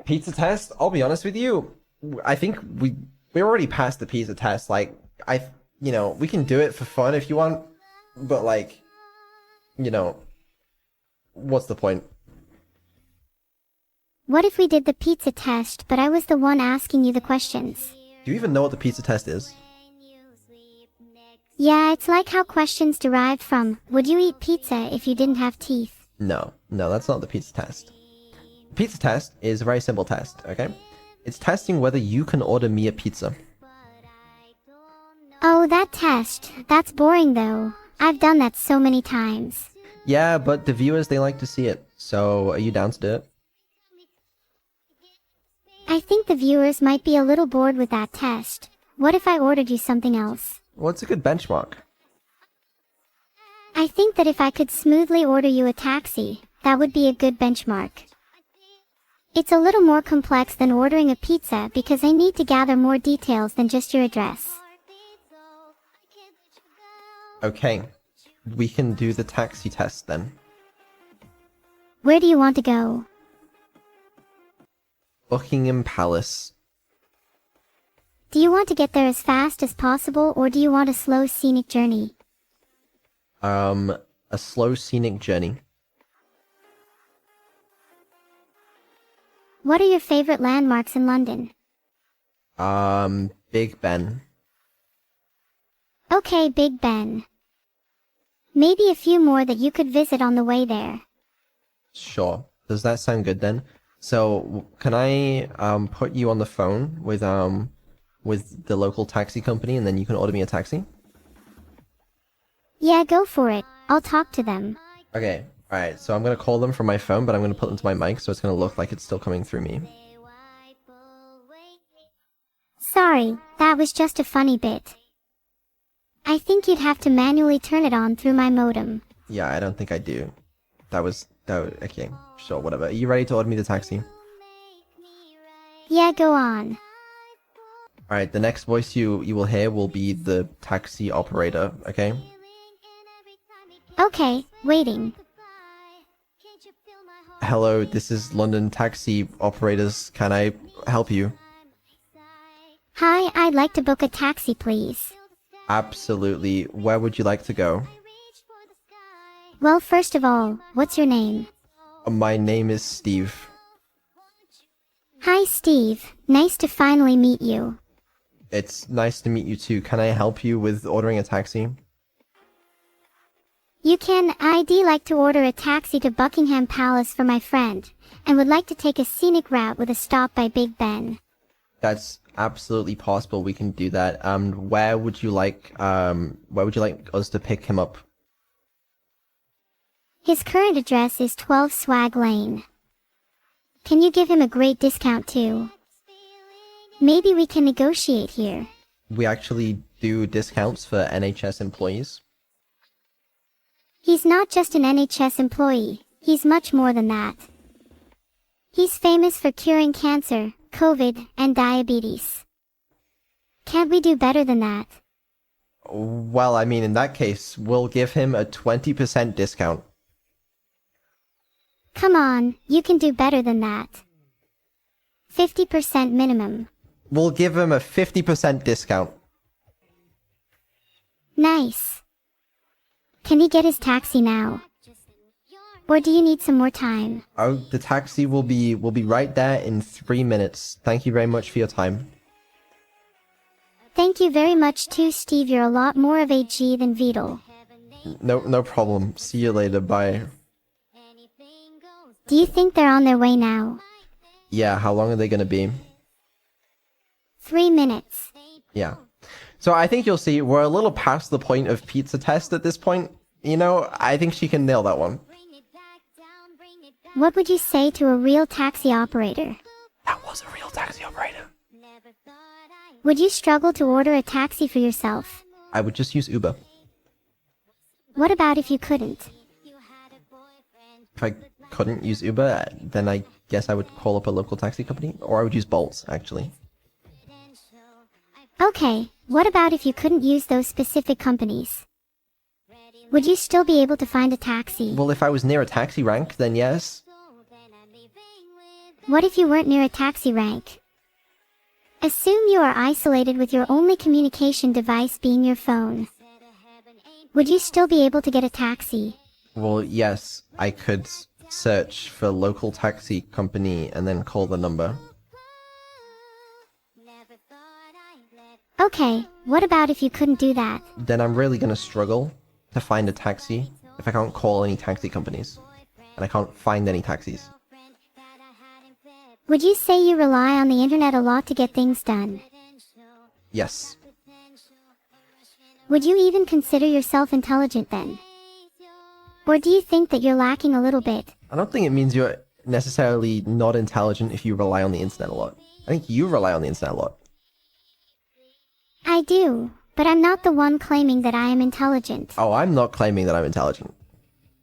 Pizza test? I'll be honest with you. I think we're already past the pizza test. Like, we can do it for fun if you want, but like, what's the point? What if we did the pizza test, but I was the one asking you the questions? Do you even know what the pizza test is? Yeah, it's like how questions derived from, would you eat pizza if you didn't have teeth? No, that's not the pizza test. The pizza test is a very simple test, okay? It's testing whether you can order me a pizza. Oh, that test. That's boring though. I've done that so many times. Yeah, but the viewers, they like to see it. So, are you down to do it? I think the viewers might be a little bored with that test. What if I ordered you something else? What's a good benchmark? I think that if I could smoothly order you a taxi, that would be a good benchmark. It's a little more complex than ordering a pizza because I need to gather more details than just your address. Okay, we can do the taxi test then. Where do you want to go? Buckingham Palace. Do you want to get there as fast as possible or do you want a slow scenic journey? A slow scenic journey. What are your favorite landmarks in London? Big Ben. Okay, Big Ben. Maybe a few more that you could visit on the way there. Sure. Does that sound good then? So, can I, put you on the phone with the local taxi company and then you can order me a taxi? Yeah, go for it. I'll talk to them. Okay, alright, so I'm gonna call them from my phone, but I'm gonna put them to my mic so it's gonna look like it's still coming through me. Sorry, that was just a funny bit. I think you'd have to manually turn it on through my modem. Yeah, I don't think I do. Okay, sure, whatever. Are you ready to order me the taxi? Yeah, go on. Alright, the next voice you will hear will be the taxi operator, okay? Okay, waiting. Hello, this is London Taxi Operators. Can I help you? Hi, I'd like to book a taxi, please. Absolutely. Where would you like to go? Well, first of all, what's your name? My name is Steve. Hi, Steve. Nice to finally meet you. It's nice to meet you too. Can I help you with ordering a taxi? You can. I'd like to order a taxi to Buckingham Palace for my friend, and would like to take a scenic route with a stop by Big Ben. That's absolutely possible. We can do that. Where would you like us to pick him up? His current address is 12 Swag Lane. Can you give him a great discount too? Maybe we can negotiate here. We actually do discounts for NHS employees. He's not just an NHS employee, he's much more than that. He's famous for curing cancer, COVID, and diabetes. Can't we do better than that? Well, I mean, in that case, we'll give him a 20% discount. Come on, you can do better than that. 50% minimum. We'll give him a 50% discount. Nice. Can he get his taxi now? Or do you need some more time? Oh, the taxi will be right there in 3 minutes. Thank you very much for your time. Thank you very much too, Steve. You're a lot more of a G than Vedal. No problem. See you later. Bye. Do you think they're on their way now? Yeah, how long are they gonna be? 3 minutes. Yeah. So I think you'll see we're a little past the point of pizza test at this point. I think she can nail that one. What would you say to a real taxi operator? That was a real taxi operator. Would you struggle to order a taxi for yourself? I would just use Uber. What about if you couldn't? If I couldn't use Uber, then I guess I would call up a local taxi company, or I would use Bolt, actually. Okay, what about if you couldn't use those specific companies? Would you still be able to find a taxi? Well, if I was near a taxi rank, then yes. What if you weren't near a taxi rank? Assume you are isolated with your only communication device being your phone. Would you still be able to get a taxi? Well, yes, I could search for local taxi company and then call the number. Okay, what about if you couldn't do that? Then I'm really gonna struggle to find a taxi if I can't call any taxi companies. And I can't find any taxis. Would you say you rely on the internet a lot to get things done? Yes. Would you even consider yourself intelligent then? Or do you think that you're lacking a little bit? I don't think it means you're necessarily not intelligent if you rely on the internet a lot. I think you rely on the internet a lot. I do, but I'm not the one claiming that I am intelligent. Oh, I'm not claiming that I'm intelligent.